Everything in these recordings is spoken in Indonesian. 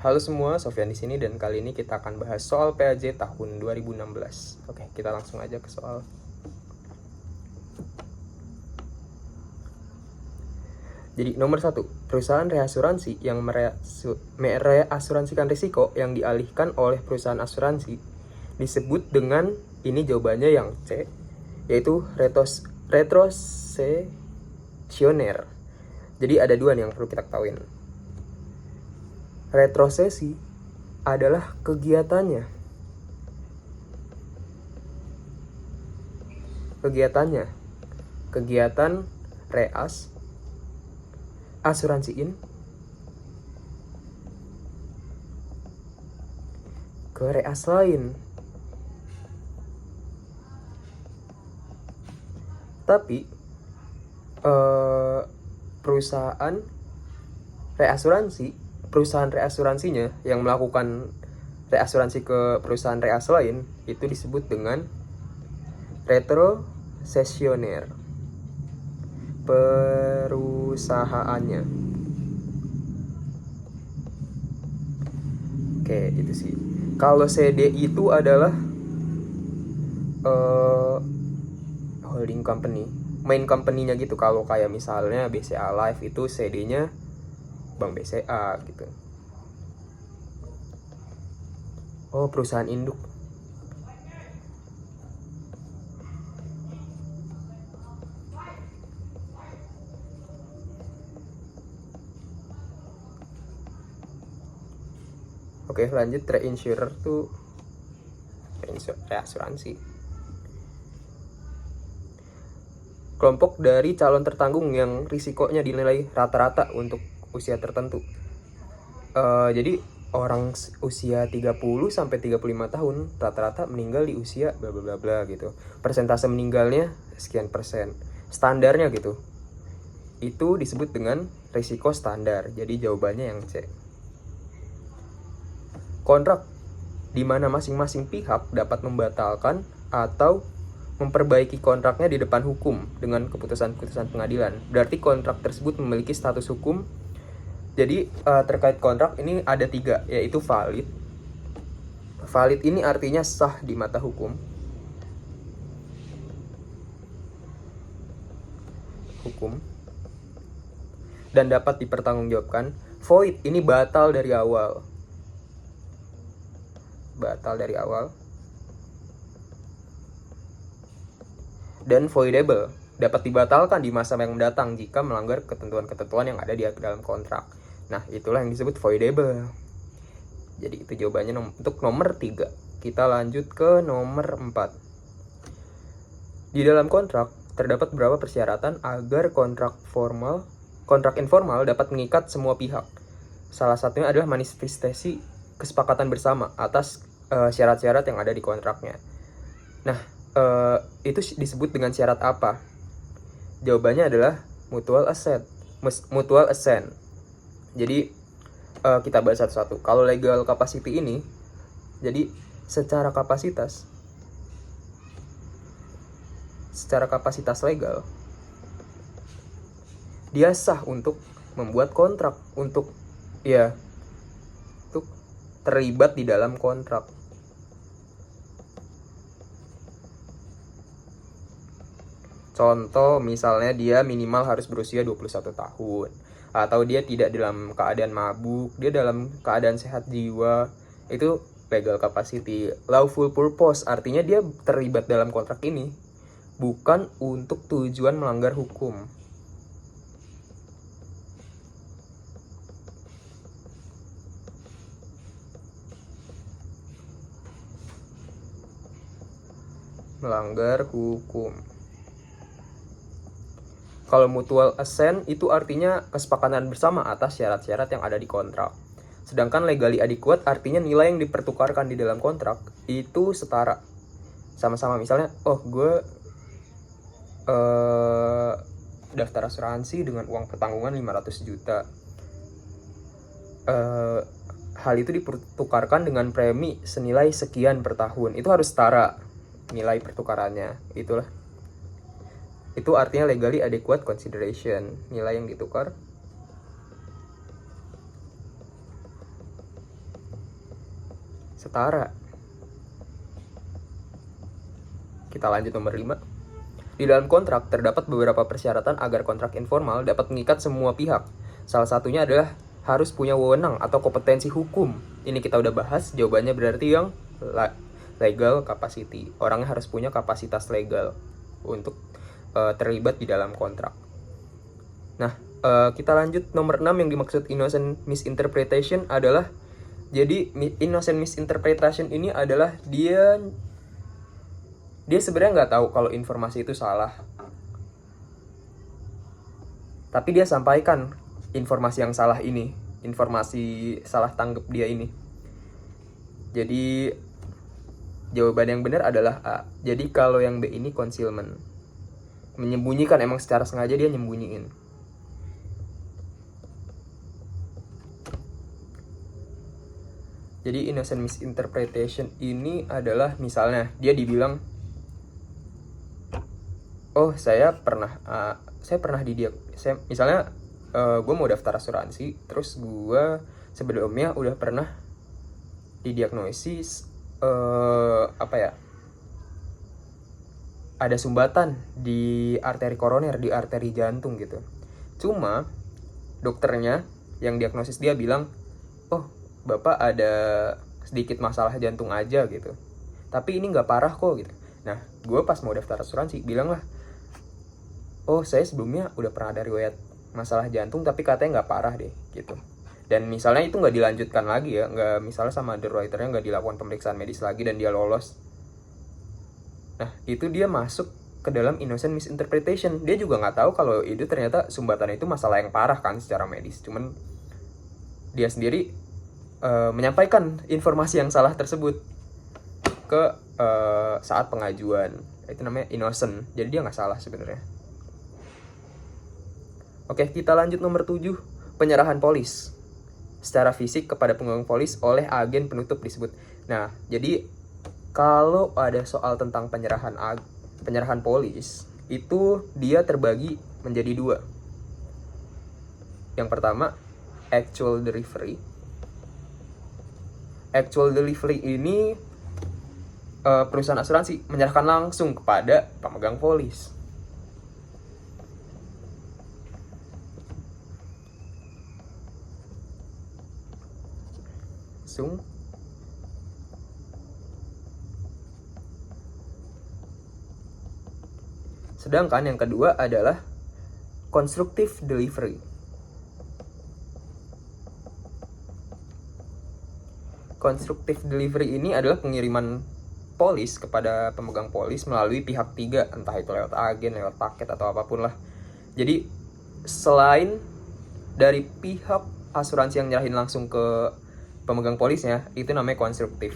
Halo semua, Sofyan di sini dan kali ini kita akan bahas soal PAJ tahun 2016. Oke, kita langsung aja ke soal. Jadi nomor 1, perusahaan reasuransi yang mereasuransikan risiko yang dialihkan oleh perusahaan asuransi disebut dengan, ini jawabannya yang C, yaitu retrosesioner. Jadi ada dua nih yang perlu kita ketahuin. Retrosesi adalah kegiatannya kegiatan reas asuransiin ke reas lain. Tapi perusahaan reasuransinya yang melakukan reasuransi ke perusahaan reas lain itu disebut dengan retrosesioner perusahaannya. Oke, itu sih. Kalau CD itu adalah holding company, main company-nya gitu. Kalau kayak misalnya BCA Life itu CD-nya Bank BCA gitu. Oh, perusahaan induk. Oke, lanjut. Reinsurer tuh reasuransi. Kelompok dari calon tertanggung yang risikonya dinilai rata-rata untuk usia tertentu. Jadi orang usia 30 sampai 35 tahun rata-rata meninggal di usia bla bla bla gitu. Persentase meninggalnya sekian persen. Standarnya gitu. Itu disebut dengan risiko standar. Jadi jawabannya yang C. Kontrak di mana masing-masing pihak dapat membatalkan atau memperbaiki kontraknya di depan hukum dengan keputusan-keputusan pengadilan. Berarti kontrak tersebut memiliki status hukum. Jadi terkait kontrak ini ada 3, yaitu valid. Valid ini artinya sah di mata hukum. Dan dapat dipertanggungjawabkan. Void ini batal dari awal. Dan voidable dapat dibatalkan di masa yang mendatang jika melanggar ketentuan-ketentuan yang ada di dalam kontrak. Nah, itulah yang disebut voidable. Jadi itu jawabannya untuk nomor 3. Kita lanjut ke nomor 4. Di dalam kontrak terdapat beberapa persyaratan agar kontrak informal dapat mengikat semua pihak. Salah satunya adalah manifestasi kesepakatan bersama atas syarat-syarat yang ada di kontraknya. Nah, itu disebut dengan syarat apa? Jawabannya adalah mutual assent. Jadi kita bahas satu-satu. Kalau legal capacity ini, jadi secara kapasitas legal, dia sah untuk membuat kontrak, untuk terlibat di dalam kontrak. Contoh misalnya dia minimal harus berusia 21 tahun, atau dia tidak dalam keadaan mabuk, dia dalam keadaan sehat jiwa. Itu legal capacity. Lawful purpose artinya dia terlibat dalam kontrak ini bukan untuk tujuan melanggar hukum. Kalau mutual assent itu artinya kesepakatan bersama atas syarat-syarat yang ada di kontrak. Sedangkan legally adequate artinya nilai yang dipertukarkan di dalam kontrak itu setara. Sama-sama, misalnya, gue daftar asuransi dengan uang pertanggungan 500 juta. Hal itu dipertukarkan dengan premi senilai sekian per tahun. Itu harus setara nilai pertukarannya. Itu artinya legally adequate consideration, nilai yang ditukar setara. Kita lanjut nomor 5. Di dalam kontrak terdapat beberapa persyaratan agar kontrak informal dapat mengikat semua pihak. Salah satunya adalah harus punya wewenang atau kompetensi hukum. Ini kita udah bahas, jawabannya berarti yang legal capacity. Orangnya harus punya kapasitas legal untuk terlibat di dalam kontrak. Nah, kita lanjut nomor 6 yang dimaksud innocent misinterpretation adalah, jadi innocent misinterpretation ini adalah dia sebenarnya nggak tahu kalau informasi itu salah, tapi dia sampaikan informasi yang salah ini, informasi salah tanggap dia ini. Jadi jawaban yang benar adalah A. Jadi kalau yang B ini concealment, menyembunyikan, emang secara sengaja dia nyembunyiin. Jadi innocent misinterpretation ini adalah misalnya dia dibilang, oh saya pernah misalnya gue mau daftar asuransi, terus gue sebelumnya udah pernah didiagnosis ada sumbatan di arteri koroner, di arteri jantung gitu. Cuma dokternya yang diagnosis dia bilang, oh bapak ada sedikit masalah jantung aja gitu, tapi ini nggak parah kok gitu. Nah gue pas mau daftar asuransi bilang lah, oh saya sebelumnya udah pernah ada riwayat masalah jantung tapi katanya nggak parah deh gitu. Dan misalnya itu nggak dilanjutkan lagi ya, nggak, misalnya sama underwriternya nggak dilakukan pemeriksaan medis lagi dan dia lolos. Nah itu dia masuk ke dalam innocent misinterpretation. Dia juga nggak tahu kalau itu ternyata sumbatan itu masalah yang parah kan secara medis. Cuman dia sendiri menyampaikan informasi yang salah tersebut ke saat pengajuan. Itu namanya innocent. Jadi dia nggak salah sebenarnya. Oke, kita lanjut nomor 7. Penyerahan polis secara fisik kepada pemegang polis oleh agen penutup disebut. Nah, jadi kalau ada soal tentang penyerahan polis, itu dia terbagi menjadi 2. Yang pertama, actual delivery. Actual delivery ini perusahaan asuransi menyerahkan langsung kepada pemegang polis. Sedangkan yang kedua adalah constructive delivery. Constructive delivery ini adalah pengiriman polis kepada pemegang polis melalui pihak 3, entah itu lewat agen, lewat paket atau apapun lah. Jadi selain dari pihak asuransi yang nyerahin langsung ke pemegang polisnya, itu namanya konstruktif.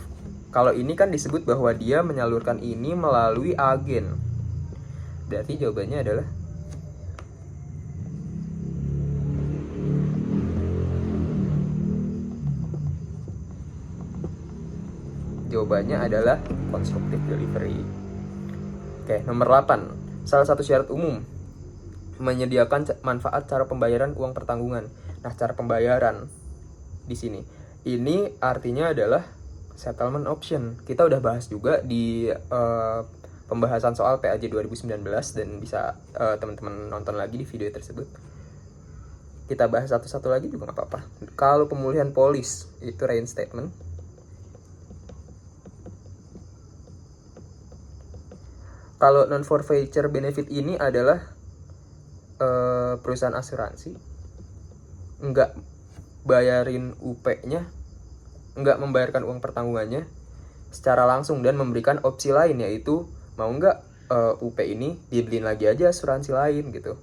Kalau ini kan disebut bahwa dia menyalurkan ini melalui agen. Berarti jawabannya adalah constructive delivery. Oke, nomor 8. Salah satu syarat umum menyediakan manfaat cara pembayaran uang pertanggungan. Nah, cara pembayaran di sini ini artinya adalah settlement option. Kita udah bahas juga di pembahasan soal PAJ 2019 dan bisa teman-teman nonton lagi di video tersebut. Kita bahas satu-satu lagi juga nggak apa-apa. Kalau pemulihan polis itu reinstatement. Kalau non forfeiture benefit ini adalah perusahaan asuransi nggak bayarin UP-nya, nggak membayarkan uang pertanggungannya secara langsung dan memberikan opsi lain, yaitu mau nggak UP ini dibeliin lagi aja asuransi lain gitu,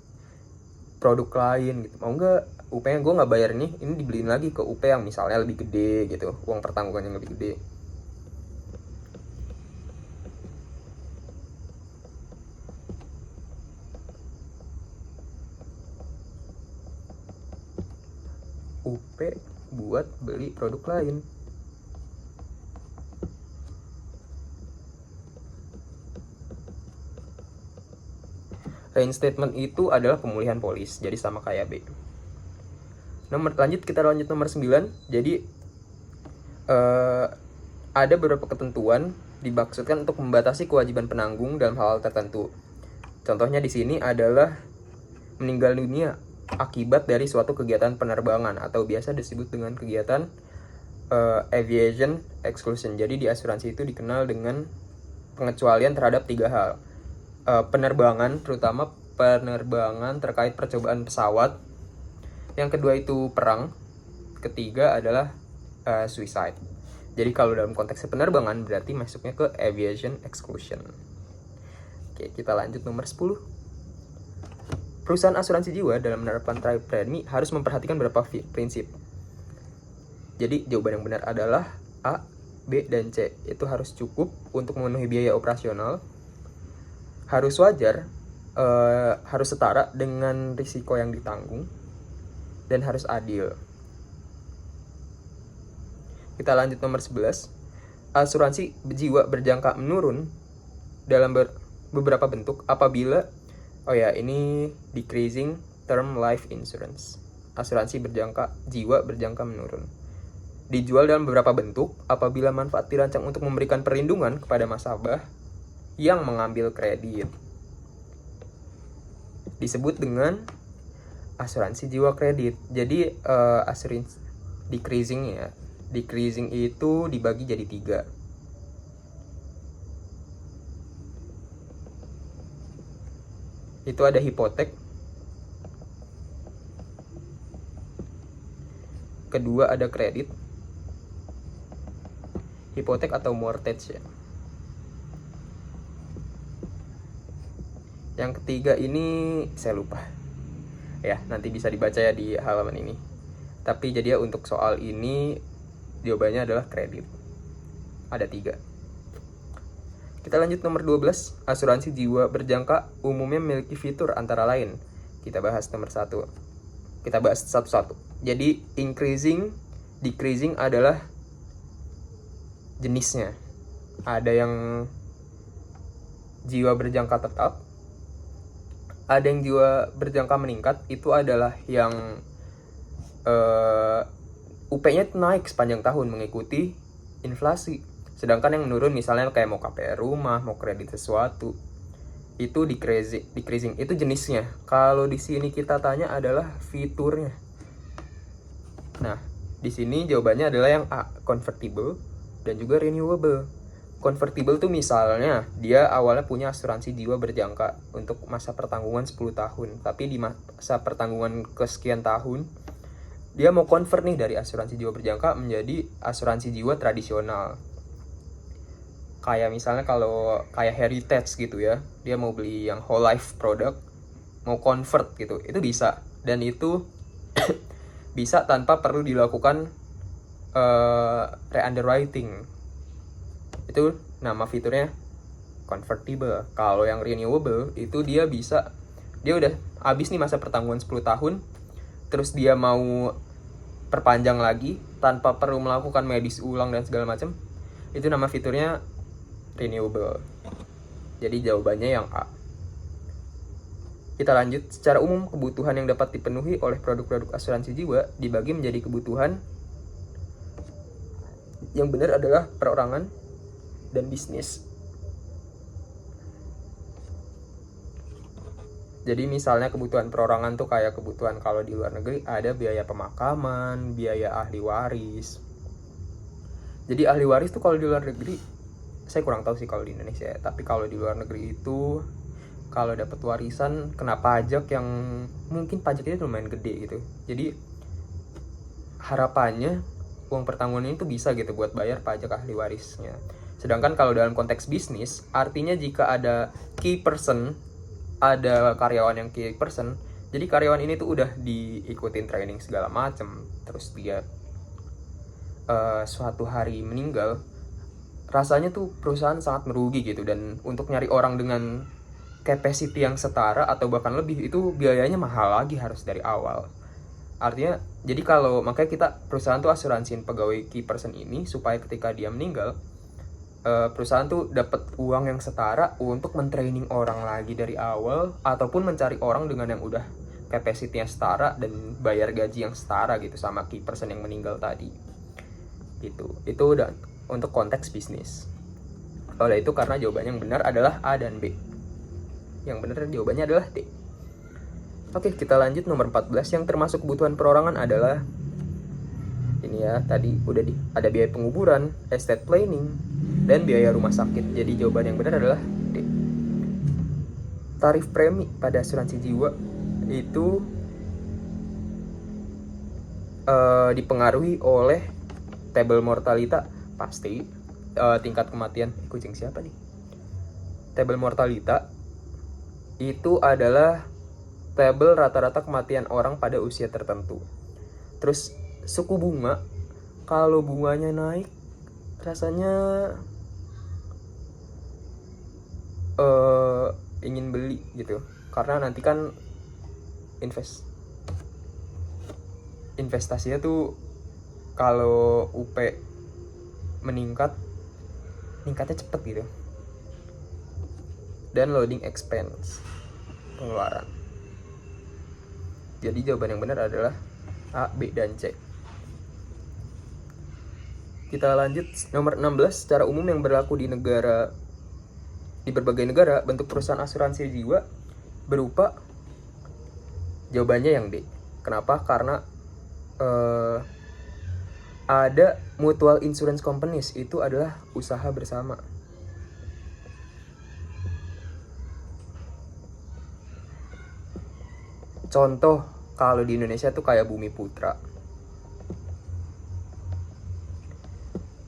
produk lain gitu. Mau nggak UP-nya gue nggak bayar ini dibeliin lagi ke UP yang misalnya lebih gede gitu, uang pertanggungannya lebih gede. UP buat beli produk lain. Reinstatement itu adalah pemulihan polis, jadi sama kayak B. Kita lanjut nomor 9. Jadi ada beberapa ketentuan dimaksudkan untuk membatasi kewajiban penanggung dalam hal tertentu. Contohnya di sini adalah meninggal dunia akibat dari suatu kegiatan penerbangan atau biasa disebut dengan kegiatan aviation exclusion. Jadi di asuransi itu dikenal dengan pengecualian terhadap 3 hal. Penerbangan, terutama penerbangan terkait percobaan pesawat. Yang kedua itu perang. Ketiga adalah suicide. Jadi kalau dalam konteks penerbangan berarti masuknya ke aviation exclusion. Oke, kita lanjut nomor 10. Perusahaan asuransi jiwa dalam menerapkan trial premi harus memperhatikan beberapa prinsip. Jadi jawaban yang benar adalah A, B, dan C. Itu harus cukup untuk memenuhi biaya operasional, harus wajar, harus setara dengan risiko yang ditanggung, dan harus adil. Kita lanjut nomor 11. Asuransi jiwa berjangka menurun dalam beberapa bentuk apabila ini decreasing term life insurance. Asuransi jiwa berjangka menurun. Dijual dalam beberapa bentuk apabila manfaat dirancang untuk memberikan perlindungan kepada nasabah yang mengambil kredit. Disebut dengan asuransi jiwa kredit. Jadi asuransi decreasing ya. Decreasing itu dibagi jadi 3. Itu ada hipotek, kedua ada kredit, hipotek atau mortgage ya. Yang ketiga ini saya lupa ya, nanti bisa dibaca ya di halaman ini. Tapi jadi ya untuk soal ini jawabannya adalah kredit. Ada 3. Kita lanjut nomor 12. Asuransi jiwa berjangka umumnya memiliki fitur antara lain. Kita bahas nomor 1. Kita bahas satu-satu. Jadi increasing, decreasing adalah jenisnya. Ada yang jiwa berjangka tetap, ada yang jiwa berjangka meningkat. Itu adalah yang UP-nya naik sepanjang tahun mengikuti inflasi. Sedangkan yang menurun misalnya kayak mau KPR rumah, mau kredit sesuatu, itu decreasing itu jenisnya. Kalau di sini kita tanya adalah fiturnya. Nah, di sini jawabannya adalah yang A, convertible dan juga renewable. Convertible tuh misalnya dia awalnya punya asuransi jiwa berjangka untuk masa pertanggungan 10 tahun, tapi di masa pertanggungan kesekian tahun dia mau convert nih dari asuransi jiwa berjangka menjadi asuransi jiwa tradisional. Kayak misalnya kalau kayak heritage gitu ya, dia mau beli yang whole life product, mau convert gitu, itu bisa. Dan itu bisa tanpa perlu dilakukan re-underwriting. Itu nama fiturnya convertible. Kalau yang renewable itu dia udah habis nih masa pertanggungan 10 tahun, terus dia mau perpanjang lagi tanpa perlu melakukan medis ulang dan segala macam. Itu nama fiturnya renewable. Jadi jawabannya yang A. Kita lanjut. Secara umum kebutuhan yang dapat dipenuhi oleh produk-produk asuransi jiwa dibagi menjadi kebutuhan yang benar adalah perorangan dan bisnis. Jadi misalnya kebutuhan perorangan tuh kayak kebutuhan kalau di luar negeri ada biaya pemakaman, biaya ahli waris. Jadi ahli waris tuh kalau di luar negeri saya kurang tahu sih kalau di Indonesia ya, tapi kalau di luar negeri itu kalau dapat warisan kena pajak yang mungkin pajaknya lumayan gede gitu. Jadi harapannya uang pertanggungan itu bisa gitu buat bayar pajak ahli warisnya. Sedangkan kalau dalam konteks bisnis, artinya jika ada key person, ada karyawan yang key person, jadi karyawan ini tuh udah diikutin training segala macem, terus dia suatu hari meninggal, rasanya tuh perusahaan sangat merugi gitu. Dan untuk nyari orang dengan capacity yang setara atau bahkan lebih itu biayanya mahal lagi, harus dari awal. Artinya jadi makanya kita perusahaan tuh asuransiin pegawai key person ini supaya ketika dia meninggal perusahaan tuh dapat uang yang setara untuk mentraining orang lagi dari awal, ataupun mencari orang dengan yang udah capacity-nya setara dan bayar gaji yang setara gitu sama key person yang meninggal tadi gitu. Itu udah untuk konteks bisnis. Oleh itu karena jawabannya yang benar adalah A dan B. Yang benar jawabannya adalah D. Oke, kita lanjut nomor 14. Yang termasuk kebutuhan perorangan adalah ini ya, tadi udah ada biaya penguburan, estate planning, dan biaya rumah sakit. Jadi jawaban yang benar adalah D. Tarif premi pada asuransi jiwa itu dipengaruhi oleh tabel mortalita, pasti tingkat kematian. Kucing siapa nih? Tabel mortalita itu adalah tabel rata-rata kematian orang pada usia tertentu. Terus suku bunga, kalau bunganya naik rasanya ingin beli gitu, karena nanti kan investasinya tuh kalau UP meningkatnya cepet gitu. Dan loading expense, pengeluaran. Jadi jawaban yang benar adalah A, B, dan C. Kita lanjut nomor 16. Secara umum yang berlaku di berbagai negara, bentuk perusahaan asuransi jiwa berupa, jawabannya yang D. Kenapa? Karena ada mutual insurance companies, itu adalah usaha bersama. Contoh kalau di Indonesia tuh kayak Bumi Putra.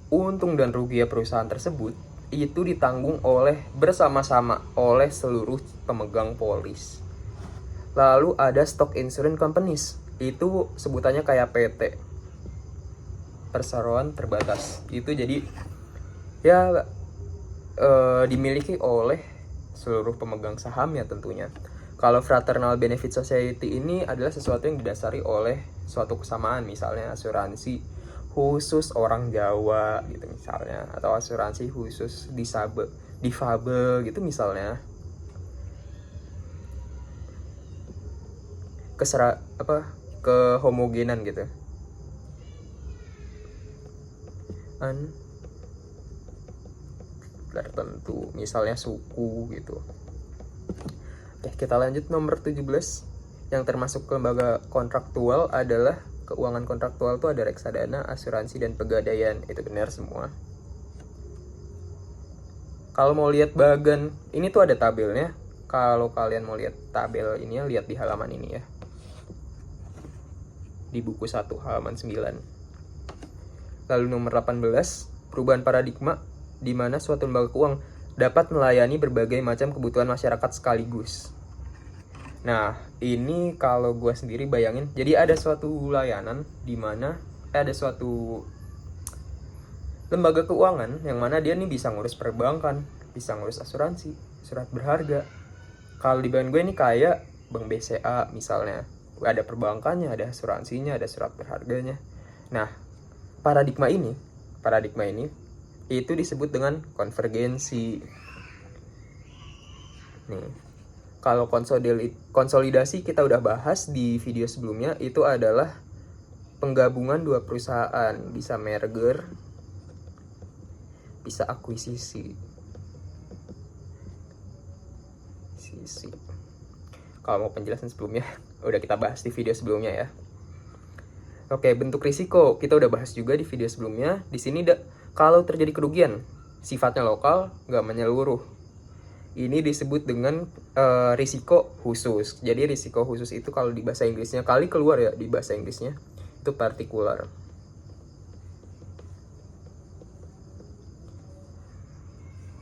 Untung dan rugi perusahaan tersebut itu ditanggung bersama-sama oleh seluruh pemegang polis. Lalu ada stock insurance companies, itu sebutannya kayak PT, perseroan terbatas. Itu jadi ya dimiliki oleh seluruh pemegang saham ya tentunya. Kalau fraternal benefit society ini adalah sesuatu yang didasari oleh suatu kesamaan, misalnya asuransi khusus orang Jawa gitu misalnya, atau asuransi khusus difabel gitu misalnya. Kehomogenan gitu. Tertentu, misalnya suku gitu. Oke, kita lanjut nomor 17. Yang termasuk lembaga kontraktual adalah keuangan kontraktual itu ada reksadana, asuransi, dan pegadaian. Itu benar semua. Kalau mau lihat bagan, ini tuh ada tabelnya. Kalau kalian mau lihat tabel ini, lihat di halaman ini ya. Di buku 1 halaman 9. Lalu nomor 18, perubahan paradigma di mana suatu lembaga keuangan dapat melayani berbagai macam kebutuhan masyarakat sekaligus. Nah, ini kalau gue sendiri bayangin, jadi ada suatu layanan di mana ada suatu lembaga keuangan yang mana dia nih bisa ngurus perbankan, bisa ngurus asuransi, surat berharga. Kalau di bank gue ini kayak Bank BCA misalnya, ada perbankannya, ada asuransinya, ada surat berharganya. Nah, paradigma ini itu disebut dengan konvergensi. Nih, kalau konsolidasi kita udah bahas di video sebelumnya, itu adalah penggabungan dua perusahaan, bisa merger, bisa akuisisi. Kalau mau penjelasan sebelumnya udah kita bahas di video sebelumnya ya. Oke, bentuk risiko kita udah bahas juga di video sebelumnya. Di sini kalau terjadi kerugian sifatnya lokal, nggak menyeluruh. Ini disebut dengan risiko khusus. Jadi risiko khusus itu kalau di bahasa Inggrisnya, kali keluar ya di bahasa Inggrisnya, itu partikular.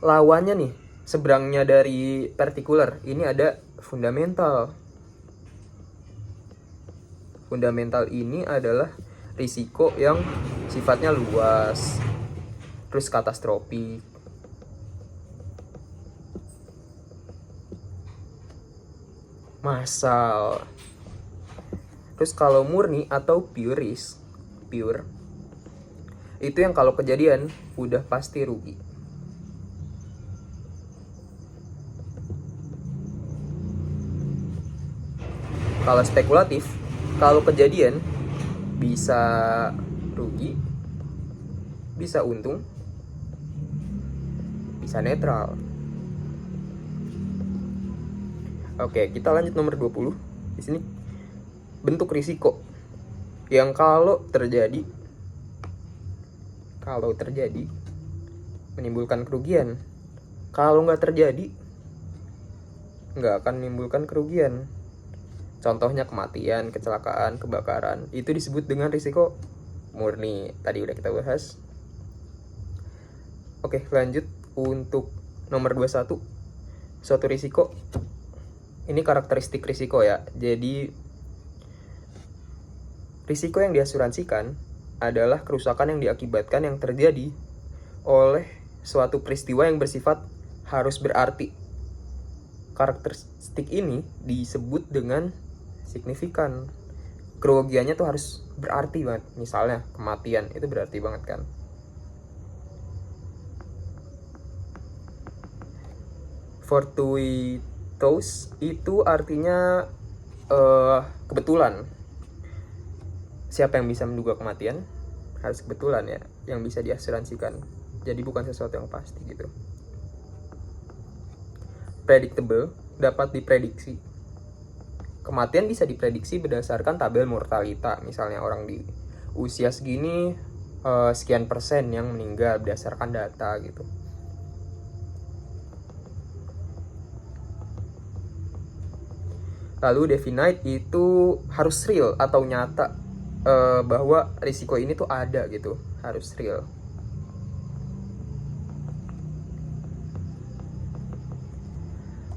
Lawannya nih, seberangnya dari partikular, ini ada fundamental. Fundamental ini adalah risiko yang sifatnya luas, terus katastrofik. Massal. Terus kalau murni atau pure risk, itu yang kalau kejadian udah pasti rugi. Kalau spekulatif, kalau kejadian bisa rugi, bisa untung, bisa netral. Oke, kita lanjut nomor 20. Di sini bentuk risiko yang kalau terjadi menimbulkan kerugian. Kalau nggak terjadi, nggak akan menimbulkan kerugian. Contohnya kematian, kecelakaan, kebakaran. Itu disebut dengan risiko murni. Tadi udah kita bahas. Oke, lanjut untuk nomor 21. Suatu risiko. Ini karakteristik risiko ya. Jadi risiko yang diasuransikan adalah kerusakan yang diakibatkan yang terjadi oleh suatu peristiwa yang bersifat harus berarti. Karakteristik ini disebut dengan signifikan. Kerugiannya tuh harus berarti banget. Misalnya kematian, itu berarti banget kan. Fortuitous itu artinya kebetulan. Siapa yang bisa menduga kematian? Harus kebetulan ya, yang bisa diasuransikan. Jadi bukan sesuatu yang pasti gitu. Predictable, dapat diprediksi. Kematian bisa diprediksi berdasarkan tabel mortalita. Misalnya orang di usia segini sekian persen yang meninggal berdasarkan data gitu. Lalu definite itu harus real atau nyata, bahwa risiko ini tuh ada gitu, harus real.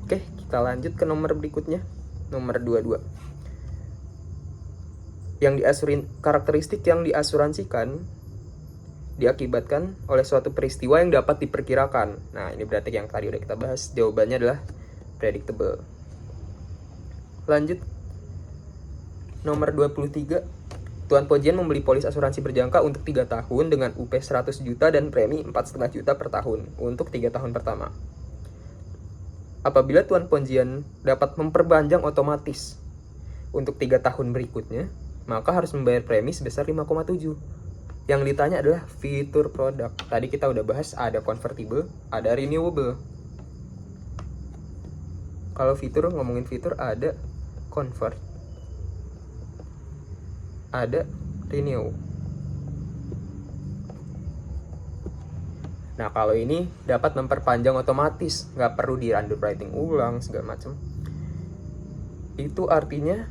Oke, kita lanjut ke nomor berikutnya, nomor 22. Karakteristik yang diasuransikan diakibatkan oleh suatu peristiwa yang dapat diperkirakan. Nah, ini berarti yang tadi udah kita bahas, jawabannya adalah predictable. Lanjut, nomor 23. Tuan Pojian membeli polis asuransi berjangka untuk 3 tahun dengan UP 100 juta dan premi 4,5 juta per tahun untuk 3 tahun pertama. Apabila Tuan Pojian dapat memperpanjang otomatis untuk 3 tahun berikutnya, maka harus membayar premi sebesar 5,7. Yang ditanya adalah fitur produk. Tadi kita udah bahas ada convertible, ada renewable. Kalau fitur, ngomongin fitur, ada convert, ada renew. Nah, kalau ini dapat memperpanjang otomatis, nggak perlu di underwriting ulang segala macam. Itu artinya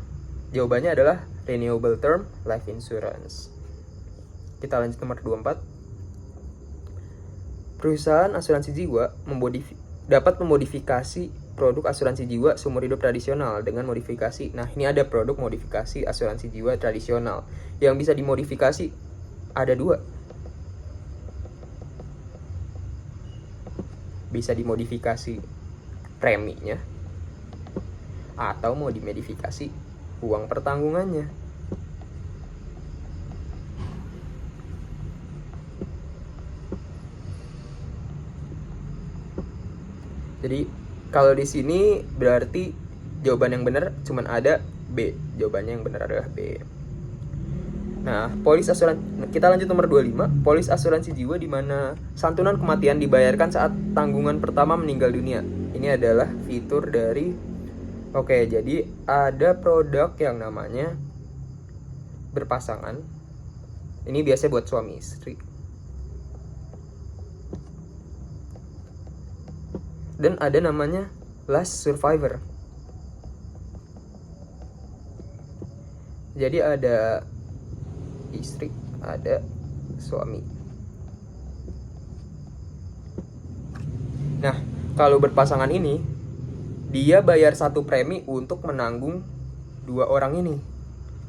jawabannya adalah renewable term life insurance. Kita lanjut nomor 24. Perusahaan asuransi jiwa dapat memodifikasi produk asuransi jiwa seumur hidup tradisional dengan modifikasi. Nah, ini ada produk modifikasi asuransi jiwa tradisional. Yang bisa dimodifikasi ada 2. Bisa dimodifikasi preminya atau mau dimodifikasi uang pertanggungannya. Jadi kalau di sini berarti jawaban yang benar cuman ada B. Jawabannya yang benar adalah B. Nah, polis asuransi, kita lanjut nomor 25. Polis asuransi jiwa di mana santunan kematian dibayarkan saat tanggungan pertama meninggal dunia. Ini adalah fitur dari jadi ada produk yang namanya berpasangan. Ini biasanya buat suami istri. Dan ada namanya last survivor. Jadi ada istri, ada suami. Nah, kalau berpasangan ini, dia bayar satu premi untuk menanggung 2 orang ini,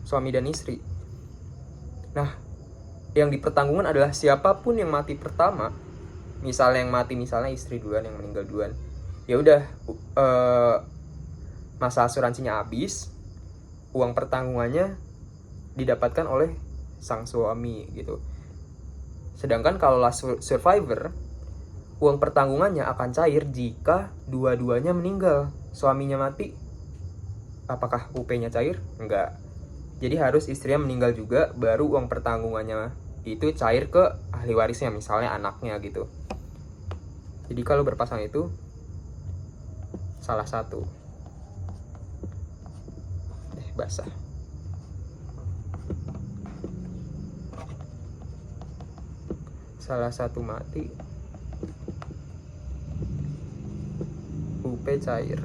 suami dan istri. Nah, yang dipertanggungan adalah siapapun yang mati pertama. Misalnya yang mati, misalnya istri duluan, yang meninggal duluan, ya udah masa asuransinya habis, uang pertanggungannya didapatkan oleh sang suami gitu. Sedangkan kalau last survivor, uang pertanggungannya akan cair jika dua-duanya meninggal. Suaminya mati, apakah UP-nya cair? Enggak. Jadi harus istrinya meninggal juga, baru uang pertanggungannya itu cair ke ahli warisnya, misalnya anaknya gitu. Jadi kalau berpasangan itu salah satu basah. Salah satu mati, UP cair.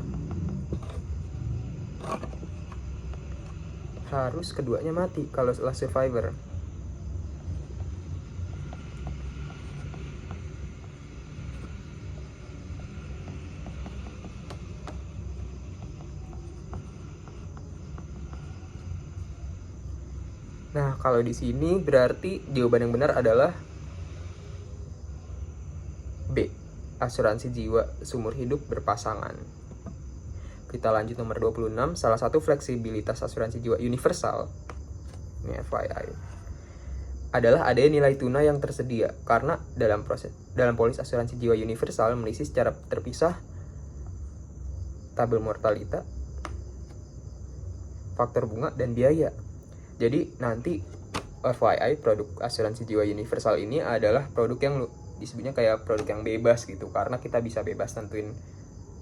Harus keduanya mati kalau last survivor. Nah, kalau di sini berarti jawaban yang benar adalah B, asuransi jiwa seumur hidup berpasangan. Kita lanjut nomor 26, salah satu fleksibilitas asuransi jiwa universal, ini FYI, adalah adanya nilai tunai yang tersedia, karena dalam polis asuransi jiwa universal mengisi secara terpisah tabel mortalita, faktor bunga, dan biaya. Jadi nanti FYI, produk asuransi jiwa universal ini adalah produk yang disebutnya kayak produk yang bebas gitu, karena kita bisa bebas nentuin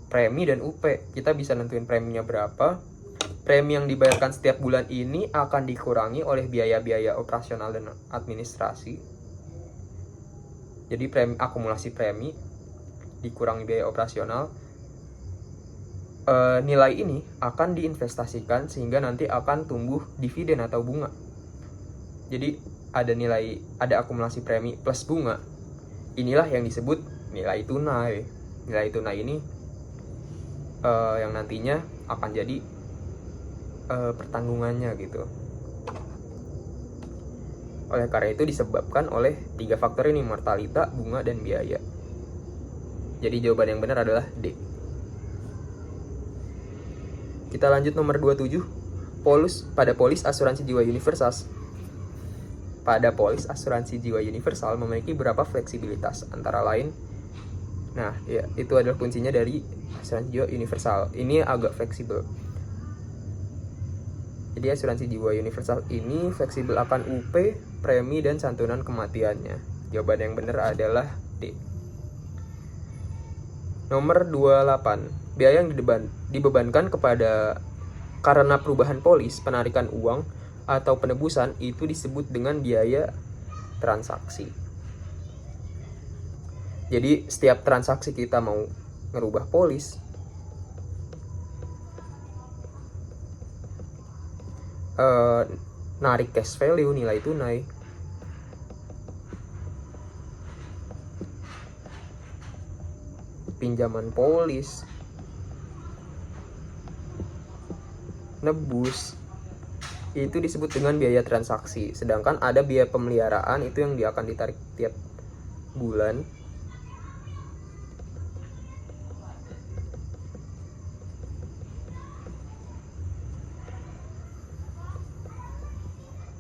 premi dan UP. Kita bisa nentuin preminya berapa. Premi yang dibayarkan setiap bulan ini akan dikurangi oleh biaya-biaya operasional dan administrasi. Jadi akumulasi premi dikurangi biaya operasional. Nilai ini akan diinvestasikan sehingga nanti akan tumbuh dividen atau bunga. Jadi ada akumulasi premi plus bunga. Inilah yang disebut nilai tunai. Nilai tunai ini yang nantinya akan jadi pertanggungannya gitu. Oleh karena itu disebabkan oleh 3 faktor ini, mortalita, bunga, dan biaya. Jadi jawaban yang benar adalah D. Kita lanjut nomor 27. Pada polis asuransi jiwa universal. Pada polis asuransi jiwa universal memiliki beberapa fleksibilitas, antara lain. Nah, ya, itu adalah kuncinya dari asuransi jiwa universal. Ini agak fleksibel. Jadi asuransi jiwa universal ini fleksibel akan UP, premi, dan santunan kematiannya. Jawaban yang benar adalah D. Nomor 28. Biaya yang dibebankan karena perubahan polis, penarikan uang, atau penebusan itu disebut dengan biaya transaksi. Jadi setiap transaksi kita mau ngerubah polis, narik cash value, nilai tunai, pinjaman polis, nebus, itu disebut dengan biaya transaksi. Sedangkan ada biaya pemeliharaan, itu yang akan ditarik tiap bulan.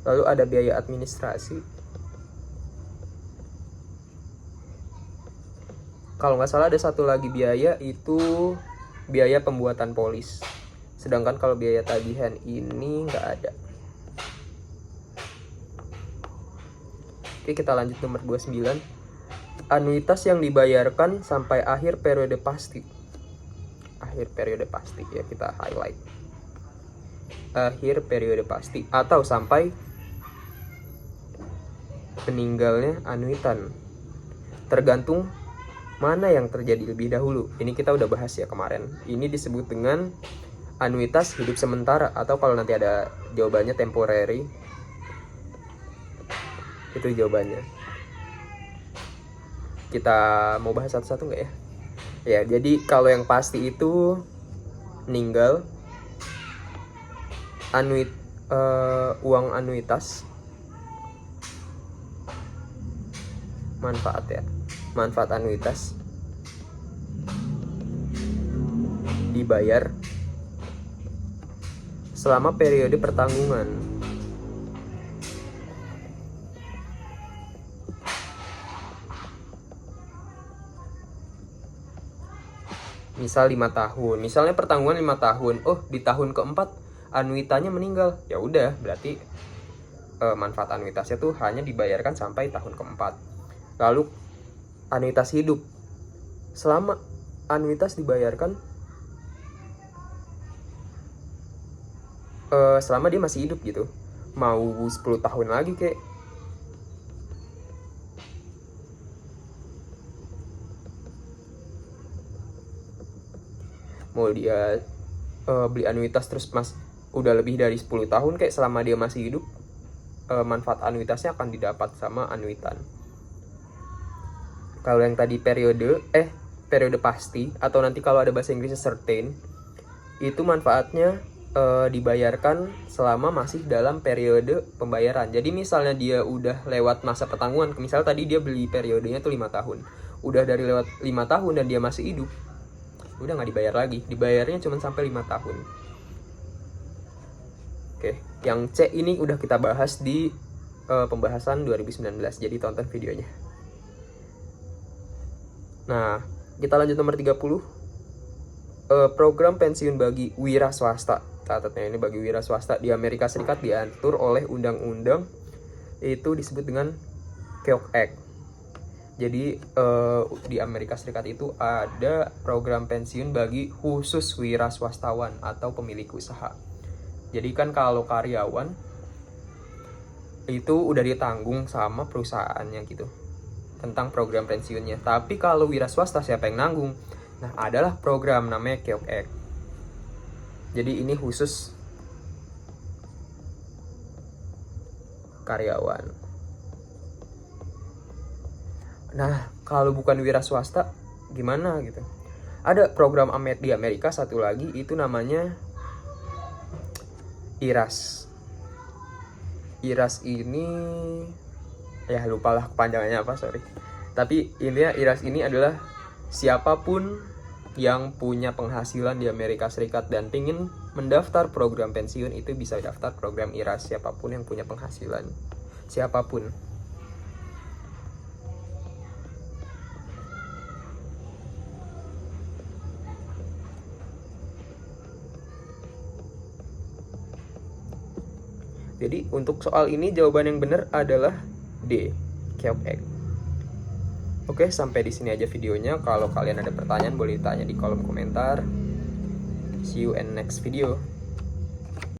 Lalu ada biaya administrasi. Kalau nggak salah ada satu lagi biaya, itu biaya pembuatan polis. Sedangkan kalau biaya tagihan ini nggak ada. Oke, kita lanjut nomor 29. Anuitas yang dibayarkan sampai akhir periode pasti. Akhir periode pasti, ya kita highlight. Akhir periode pasti atau sampai meninggalnya anuitan. Tergantung mana yang terjadi lebih dahulu. Ini kita udah bahas ya kemarin. Ini disebut dengan anuitas hidup sementara, atau kalau nanti ada jawabannya temporary, itu jawabannya. Kita mau bahas satu-satu nggak ya? Ya, jadi kalau yang pasti itu meninggal, uang anuitas, manfaat anuitas dibayar selama periode pertanggungan. Misal 5 tahun. Misalnya pertanggungan 5 tahun. Oh, di tahun keempat anuitasnya meninggal. Ya udah, berarti manfaat anuitasnya tuh hanya dibayarkan sampai tahun keempat. Lalu anuitas hidup selama anuitas dibayarkan selama dia masih hidup gitu. Mau 10 tahun lagi kayak mau dia beli anuitas terus udah lebih dari 10 tahun kayak, selama dia masih hidup manfaat anuitasnya akan didapat sama anuitan. Kalau yang tadi periode pasti, atau nanti kalau ada bahasa Inggrisnya certain, itu manfaatnya dibayarkan selama masih dalam periode pembayaran. Jadi misalnya dia udah lewat masa pertanggungan, misalnya tadi dia beli periodenya tuh 5 tahun, udah dari lewat 5 tahun dan dia masih hidup, udah nggak dibayar lagi, dibayarnya cuma sampai 5 tahun. Oke, yang C ini udah kita bahas di pembahasan 2019, jadi tonton videonya. Nah, kita lanjut nomor 30. Program pensiun bagi wira swasta. Catatnya ini bagi wira swasta di Amerika Serikat diatur oleh undang-undang, itu disebut dengan Keogh Act. Jadi di Amerika Serikat itu ada program pensiun bagi khusus wira swastawan atau pemilik usaha. Jadi kan kalau karyawan itu udah ditanggung sama perusahaannya gitu tentang program pensiunnya. Tapi kalau wira swasta siapa yang nanggung? Nah, adalah program namanya Keogh Act. Jadi ini khusus karyawan. Nah, kalau bukan wira swasta gimana gitu? Ada program di Amerika satu lagi, itu namanya IRAS. IRAS ini ya lupalah kepanjangannya apa, sorry. Tapi intinya IRAS ini adalah siapapun yang punya penghasilan di Amerika Serikat dan ingin mendaftar program pensiun itu bisa daftar program IRAS, siapapun yang punya penghasilan, siapapun. Jadi untuk soal ini jawaban yang benar adalah D, Keogh Act. Oke, sampai di sini aja videonya. Kalau kalian ada pertanyaan boleh tanya di kolom komentar. See you in next video.